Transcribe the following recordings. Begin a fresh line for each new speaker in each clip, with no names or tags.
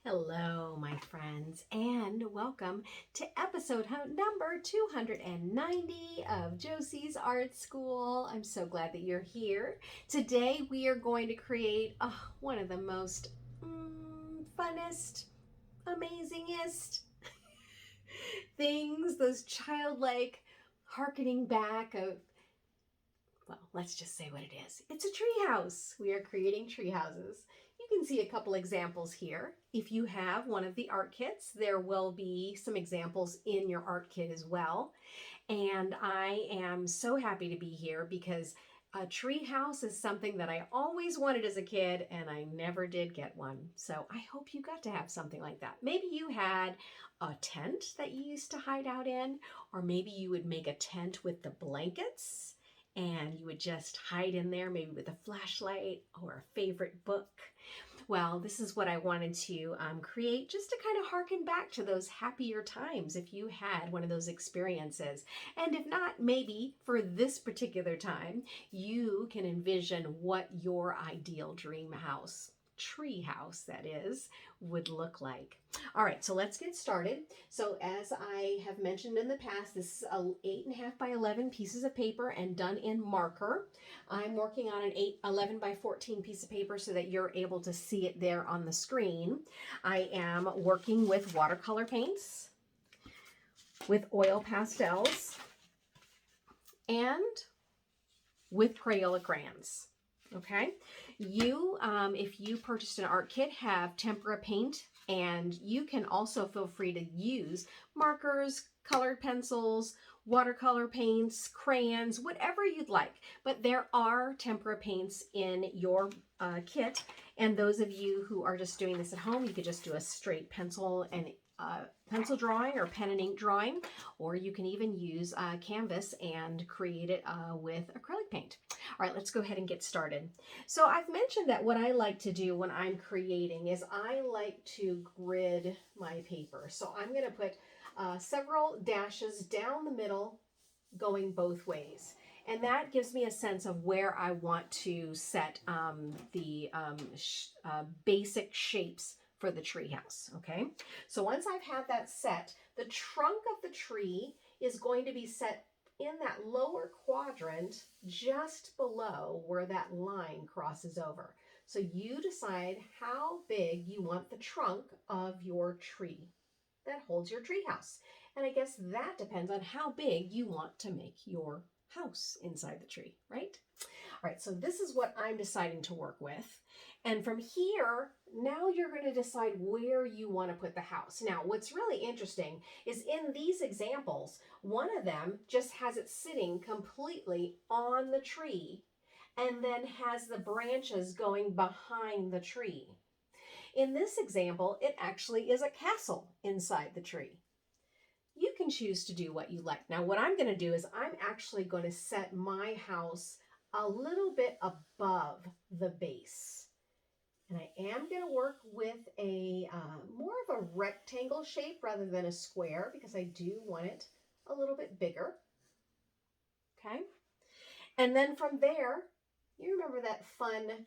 Hello, my friends, and welcome to episode number 290 of Joseys Art School. I'm so glad that you're here. Today, we are going to create one of the most funnest, amazingest things, those childlike harkening back of, well, let's just say what it is. It's a tree house. We are creating tree houses. You can see a couple examples here. If you have one of the art kits, there will be some examples in your art kit as well. And I am so happy to be here because a tree house is something that I always wanted as a kid and I never did get one. So I hope you got to have something like that. Maybe you had a tent that you used to hide out in, or maybe you would make a tent with the blankets and you would just hide in there, maybe with a flashlight or a favorite book. Well, this is what I wanted to create, just to kind of harken back to those happier times if you had one of those experiences. And if not, maybe for this particular time, you can envision what your ideal dream house, tree house that is, would look like. All right, so let's get started. So as I have mentioned in the past, this is 8.5 by 11 pieces of paper and done in marker. I'm working on an 11 by 14 piece of paper so that you're able to see it there on the screen. I am working with watercolor paints, with oil pastels, and with Crayola crayons. Okay, if you purchased an art kit, have tempera paint, and you can also feel free to use markers, colored pencils, watercolor paints, crayons, whatever you'd like. But there are tempera paints in your kit, and those of you who are just doing this at home, you could just do a straight pencil drawing or pen and ink drawing, or you can even use canvas and create it with acrylic paint. All right, let's go ahead and get started. So I've mentioned that what I like to do when I'm creating is I like to grid my paper. So I'm going to put several dashes down the middle going both ways. And that gives me a sense of where I want to set the basic shapes for the tree house, okay? So once I've had that set, the trunk of the tree is going to be set in that lower quadrant just below where that line crosses over. So you decide how big you want the trunk of your tree that holds your tree house. And I guess that depends on how big you want to make your house inside the tree, right? All right, so this is what I'm deciding to work with. And from here, now you're going to decide where you want to put the house. Now, what's really interesting is in these examples, one of them just has it sitting completely on the tree and then has the branches going behind the tree. In this example, it actually is a castle inside the tree. You can choose to do what you like. Now, what I'm going to do is I'm actually going to set my house a little bit above the base. And I am going to work with a more of a rectangle shape rather than a square because I do want it a little bit bigger. Okay. And then from there, you remember that fun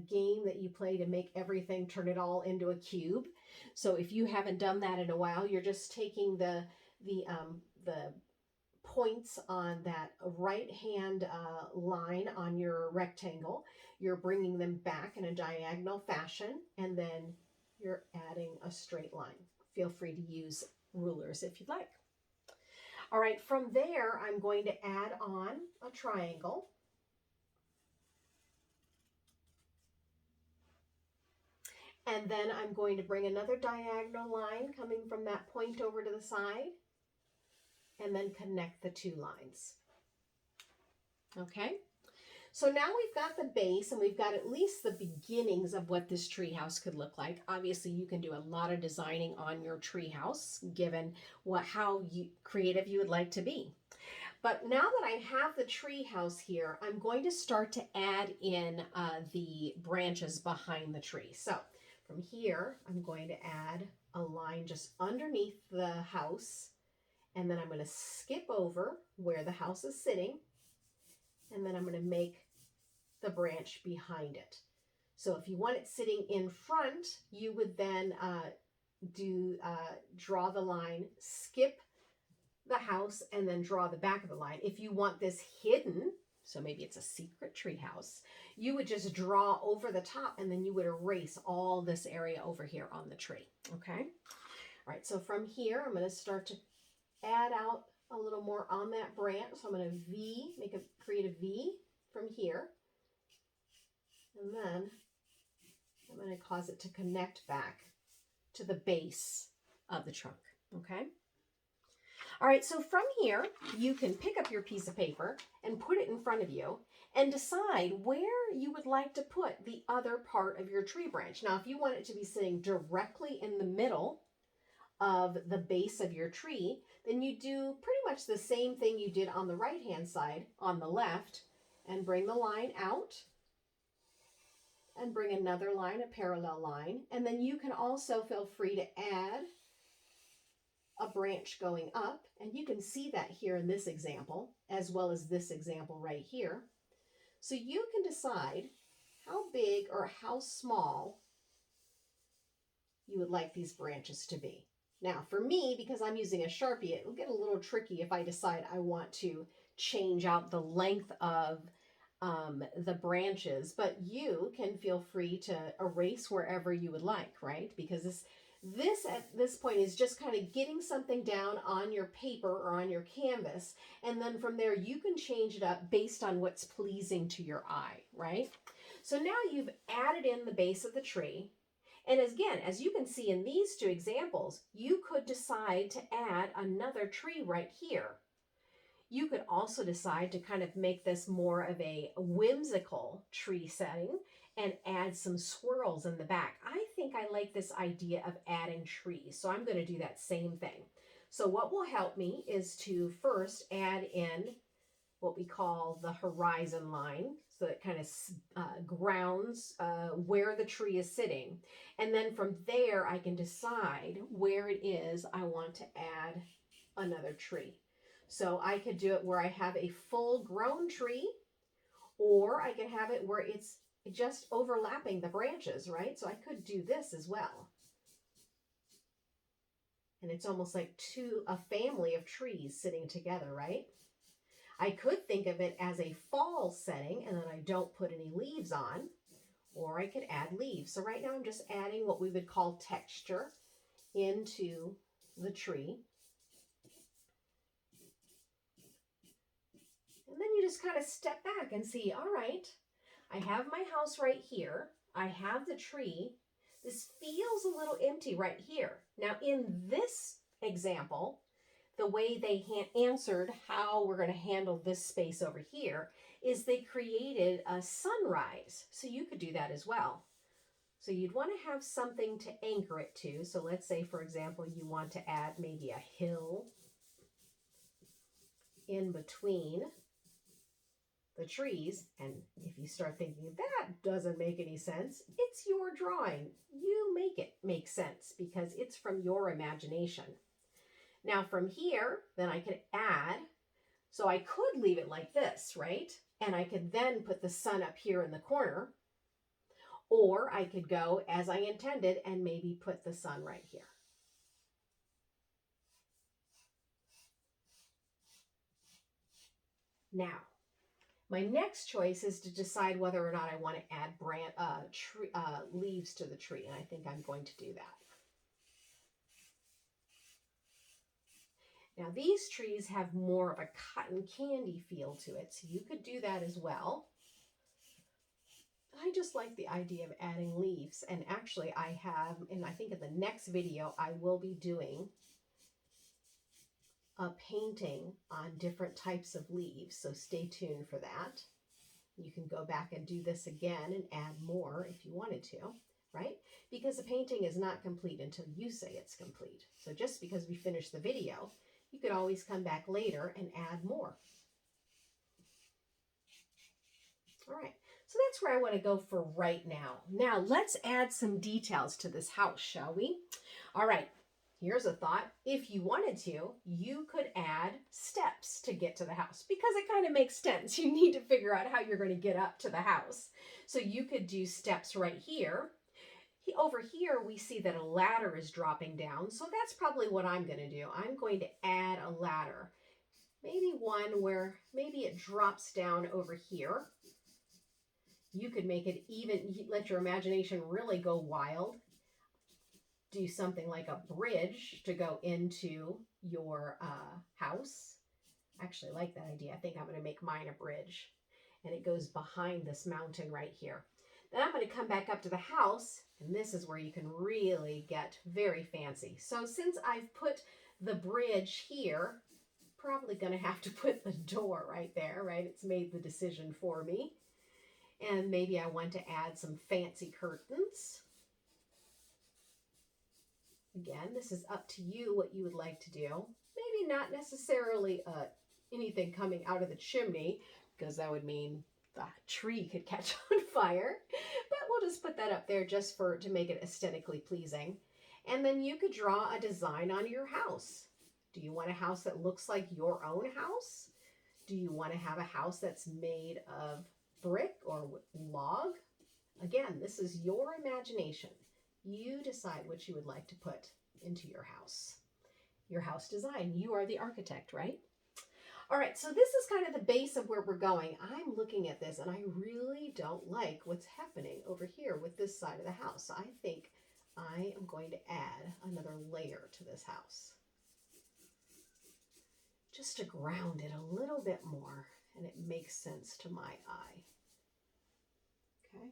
game that you play to make everything, turn it all into a cube. So if you haven't done that in a while, you're just taking the points on that right hand line on your rectangle. You're bringing them back in a diagonal fashion, and then you're adding a straight line. Feel free to use rulers if you'd like. All right, from there, I'm going to add on a triangle. And then I'm going to bring another diagonal line coming from that point over to the side and then connect the two lines. Okay, so now we've got the base and we've got at least the beginnings of what this tree house could look like. Obviously, you can do a lot of designing on your tree house given how creative you would like to be. But now that I have the tree house here, I'm going to start to add in the branches behind the tree. So from here, I'm going to add a line just underneath the house, and then I'm going to skip over where the house is sitting, and then I'm going to make the branch behind it. So if you want it sitting in front, you would then draw the line, skip the house, and then draw the back of the line. If you want this hidden, so maybe it's a secret tree house, you would just draw over the top and then you would erase all this area over here on the tree. Okay. All right. So from here, I'm going to start to add out a little more on that branch. So I'm going to create a V from here. And then I'm going to cause it to connect back to the base of the trunk. Okay. All right, so from here, you can pick up your piece of paper and put it in front of you and decide where you would like to put the other part of your tree branch. Now, if you want it to be sitting directly in the middle of the base of your tree, then you do pretty much the same thing you did on the right-hand side on the left, and bring the line out and bring another line, a parallel line. And then you can also feel free to add a branch going up, and you can see that here in this example, as well as this example right here. So you can decide how big or how small you would like these branches to be. Now for me, because I'm using a Sharpie, it will get a little tricky if I decide I want to change out the length of the branches, but you can feel free to erase wherever you would like, right? Because this at this point is just kind of getting something down on your paper or on your canvas, and then from there you can change it up based on what's pleasing to your eye, right? So now you've added in the base of the tree, and again, as you can see in these two examples, you could decide to add another tree right here. You could also decide to kind of make this more of a whimsical tree setting and add some swirls in the back. I think I like this idea of adding trees, so I'm going to do that same thing. So what will help me is to first add in what we call the horizon line, so it kind of grounds where the tree is sitting. And then from there, I can decide where it is I want to add another tree. So I could do it where I have a full grown tree, or I can have it where it's just overlapping the branches, right? So I could do this as well. And it's almost like a family of trees sitting together, right? I could think of it as a fall setting and then I don't put any leaves on, or I could add leaves. So right now I'm just adding what we would call texture into the tree. And then you just kind of step back and see, all right, I have my house right here. I have the tree. This feels a little empty right here. Now in this example, the way they answered how we're going to handle this space over here is they created a sunrise. So you could do that as well. So you'd want to have something to anchor it to. So let's say, for example, you want to add maybe a hill in between the trees. And if you start thinking that doesn't make any sense, it's your drawing. You make it make sense because it's from your imagination. Now from here, then I could add, so I could leave it like this, right? And I could then put the sun up here in the corner, or I could go as I intended and maybe put the sun right here. Now, my next choice is to decide whether or not I want to add leaves to the tree, and I think I'm going to do that. Now these trees have more of a cotton candy feel to it, so you could do that as well. I just like the idea of adding leaves, and actually I think in the next video I will be doing a painting on different types of leaves, so stay tuned for that. You can go back and do this again and add more if you wanted to, right? Because a painting is not complete until you say it's complete. So just because we finish the video, you could always come back later and add more. All right, so that's where I want to go for right now. Now let's add some details to this house, shall we? All right, here's a thought. If you wanted to, you could add steps to get to the house because it kind of makes sense. You need to figure out how you're going to get up to the house. So you could do steps right here. Over here, we see that a ladder is dropping down. So that's probably what I'm going to do. I'm going to add a ladder. Maybe one where maybe it drops down over here. You could make it even, let your imagination really go wild. Do something like a bridge to go into your house. I actually like that idea. I think I'm going to make mine a bridge. And it goes behind this mountain right here. Then I'm going to come back up to the house, and this is where you can really get very fancy. So since I've put the bridge here, probably going to have to put the door right there, right? It's made the decision for me. And maybe I want to add some fancy curtains. Again, this is up to you what you would like to do. Maybe not necessarily anything coming out of the chimney, because that would mean the tree could catch on fire. But we'll just put that up there just to make it aesthetically pleasing. And then you could draw a design on your house. Do you want a house that looks like your own house? Do you want to have a house that's made of brick or log? Again, this is your imagination. You decide what you would like to put into your house design. You are the architect, right? All right, so this is kind of the base of where we're going. I'm looking at this and I really don't like what's happening over here with this side of the house. I think I am going to add another layer to this house, just to ground it a little bit more and it makes sense to my eye. Okay.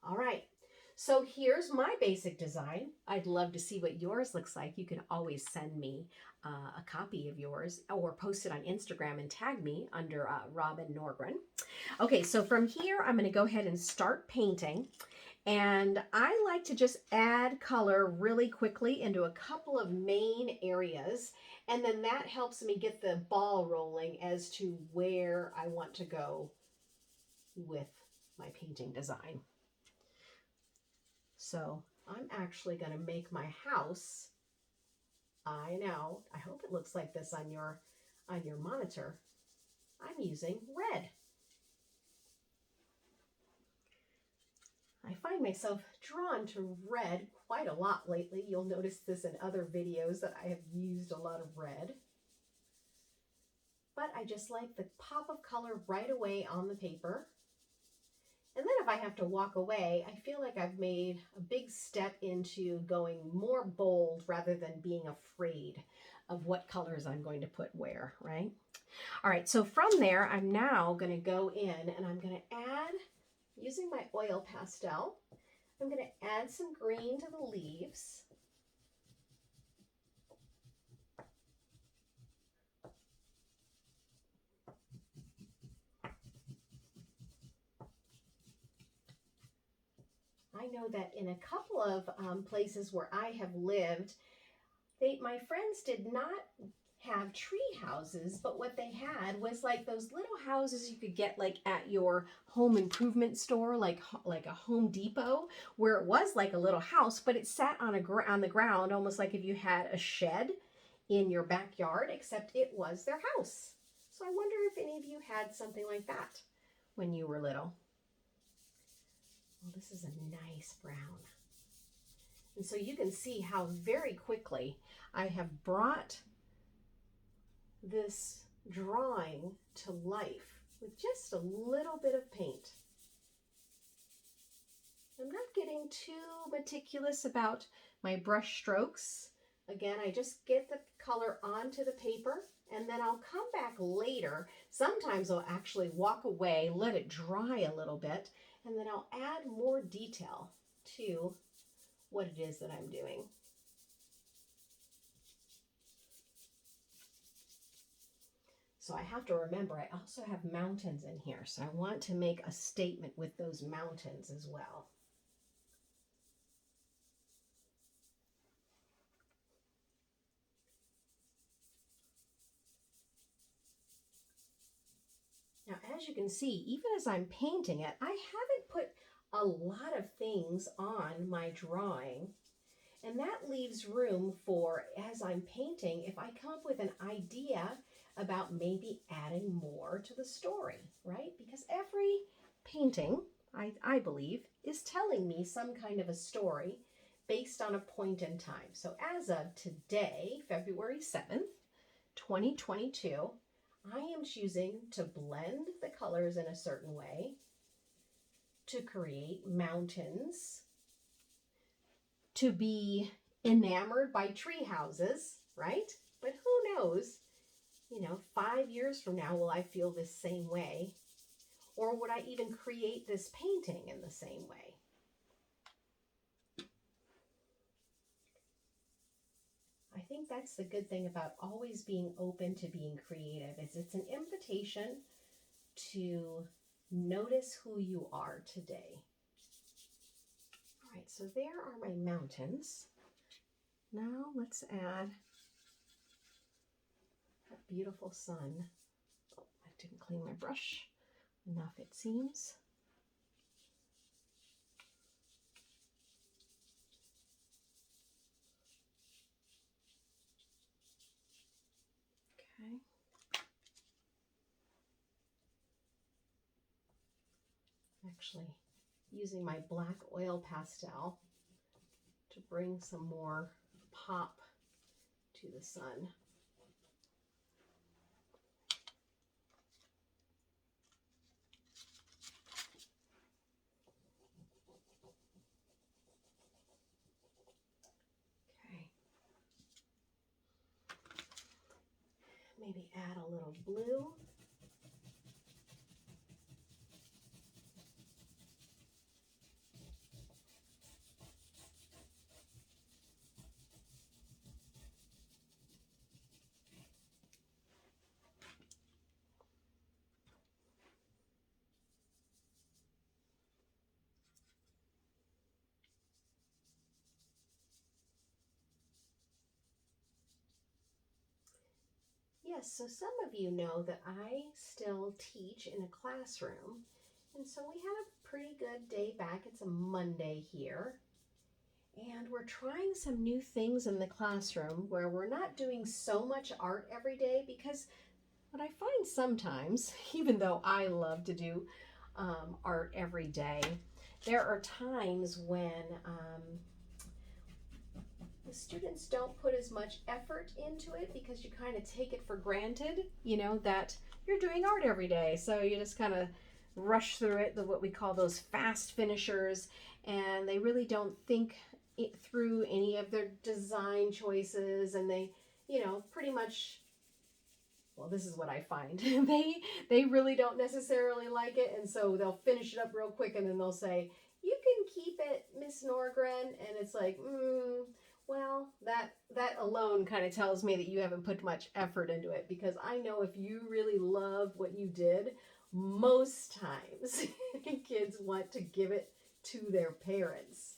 All right, so here's my basic design. I'd love to see what yours looks like. You can always send me a copy of yours or post it on Instagram and tag me under Robin Norgren. Okay, so from here, I'm gonna go ahead and start painting. And I like to just add color really quickly into a couple of main areas. And then that helps me get the ball rolling as to where I want to go with my painting design. So I'm actually going to make my house. I know, I hope it looks like this on your monitor. I'm using red. I find myself drawn to red quite a lot lately. You'll notice this in other videos that I have used a lot of red. But I just like the pop of color right away on the paper. And then if I have to walk away, I feel like I've made a big step into going more bold rather than being afraid of what colors I'm going to put where, right? All right, so from there, I'm now going to go in and I'm going to add, using my oil pastel, I'm going to add some green to the leaves. I know that in a couple of places where I have lived, my friends did not have tree houses, but what they had was like those little houses you could get like at your home improvement store, like a Home Depot, where it was like a little house, but it sat on the ground, almost like if you had a shed in your backyard, except it was their house. So I wonder if any of you had something like that when you were little. Well, this is a nice brown. And so you can see how very quickly I have brought this drawing to life with just a little bit of paint. I'm not getting too meticulous about my brush strokes. Again, I just get the color onto the paper and then I'll come back later. Sometimes I'll actually walk away, let it dry a little bit, and then I'll add more detail to what it is that I'm doing. So I have to remember, I also have mountains in here, so I want to make a statement with those mountains as well. Now, as you can see, even as I'm painting it, I haven't put a lot of things on my drawing. And that leaves room for, as I'm painting, if I come up with an idea about maybe adding more to the story, right? Because every painting, I believe, is telling me some kind of a story based on a point in time. So as of today, February 7th, 2022, I am choosing to blend the colors in a certain way to create mountains, to be enamored by tree houses, right? But who knows, 5 years from now, will I feel this same way? Or would I even create this painting in the same way? I think that's the good thing about always being open to being creative, is it's an invitation to notice who you are today. All right, so there are my mountains. Now let's add that beautiful sun. Oh, I didn't clean my brush enough, it seems. Okay. Actually, using my black oil pastel to bring some more pop to the sun. Okay. Maybe add a little blue. Yes, so some of you know that I still teach in a classroom, and so we had a pretty good day back. It's a Monday here, and we're trying some new things in the classroom where we're not doing so much art every day, because what I find sometimes, even though I love to do art every day, there are times when the students don't put as much effort into it because you kind of take it for granted, that you're doing art every day. So you just kind of rush through it, what we call those fast finishers, and they really don't think it through any of their design choices, and they, pretty much, well, this is what I find. they really don't necessarily like it, and so they'll finish it up real quick, and then they'll say, "You can keep it, Miss Norgren," and it's like, well, that alone kind of tells me that you haven't put much effort into it, because I know if you really love what you did, most times kids want to give it to their parents.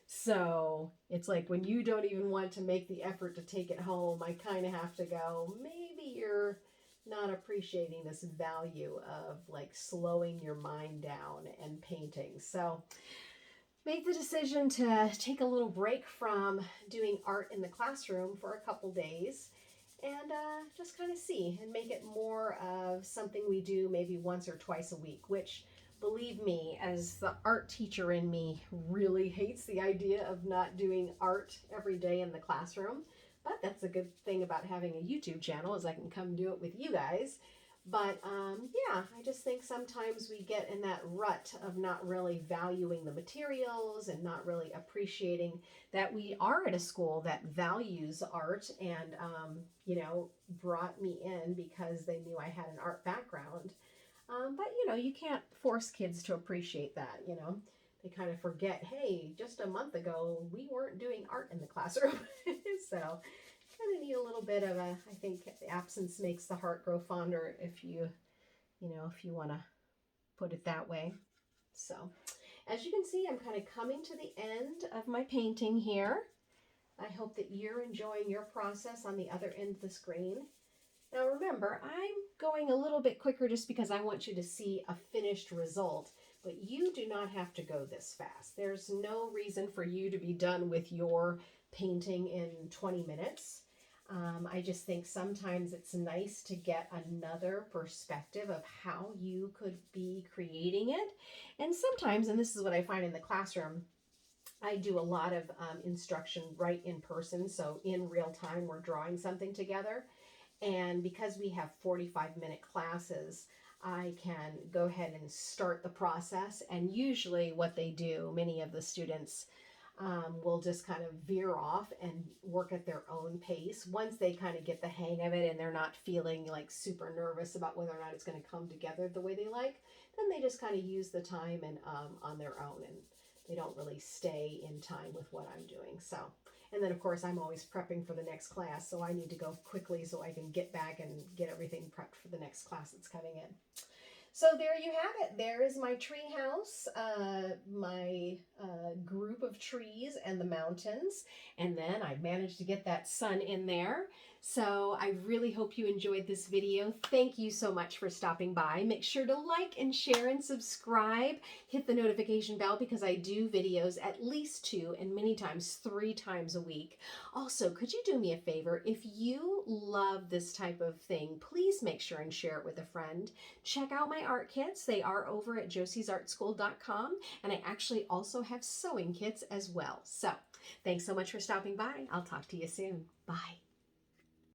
So it's like when you don't even want to make the effort to take it home, I kind of have to go, maybe you're not appreciating this value of like slowing your mind down and painting. So made the decision to take a little break from doing art in the classroom for a couple days, and just kind of see and make it more of something we do maybe once or twice a week, which, believe me, as the art teacher in me, really hates the idea of not doing art every day in the classroom. But that's a good thing about having a YouTube channel, is I can come do it with you guys. But yeah, I just think sometimes we get in that rut of not really valuing the materials and not really appreciating that we are at a school that values art, and, brought me in because they knew I had an art background. But, you can't force kids to appreciate that, They kind of forget, hey, just a month ago, we weren't doing art in the classroom. So kind of need a little bit of I think the absence makes the heart grow fonder, if you want to put it that way. So as you can see, I'm kind of coming to the end of my painting here. I hope that you're enjoying your process on the other end of the screen. Now remember, I'm going a little bit quicker just because I want you to see a finished result. But you do not have to go this fast. There's no reason for you to be done with your painting in 20 minutes. I just think sometimes it's nice to get another perspective of how you could be creating it. And sometimes, and this is what I find in the classroom, I do a lot of instruction right in person. So in real time, we're drawing something together. And because we have 45-minute classes, I can go ahead and start the process. And usually what they do, many of the students will just kind of veer off and work at their own pace. Once they kind of get the hang of it and they're not feeling like super nervous about whether or not it's going to come together the way they like, then they just kind of use the time and on their own, and they don't really stay in time with what I'm doing. So, and then of course I'm always prepping for the next class, so I need to go quickly so I can get back and get everything prepped for the next class that's coming in. So there you have it. There is my tree house, my group of trees and the mountains. And then I managed to get that sun in there. So I really hope you enjoyed this video. Thank you so much for stopping by. Make sure to like and share and subscribe. Hit the notification bell because I do videos at least 2 and many times 3 times a week. Also, could you do me a favor? If you love this type of thing, please make sure and share it with a friend. Check out my art kits. They are over at joseysartschool.com, and I actually also have sewing kits as well. So thanks so much for stopping by. I'll talk to you soon. Bye.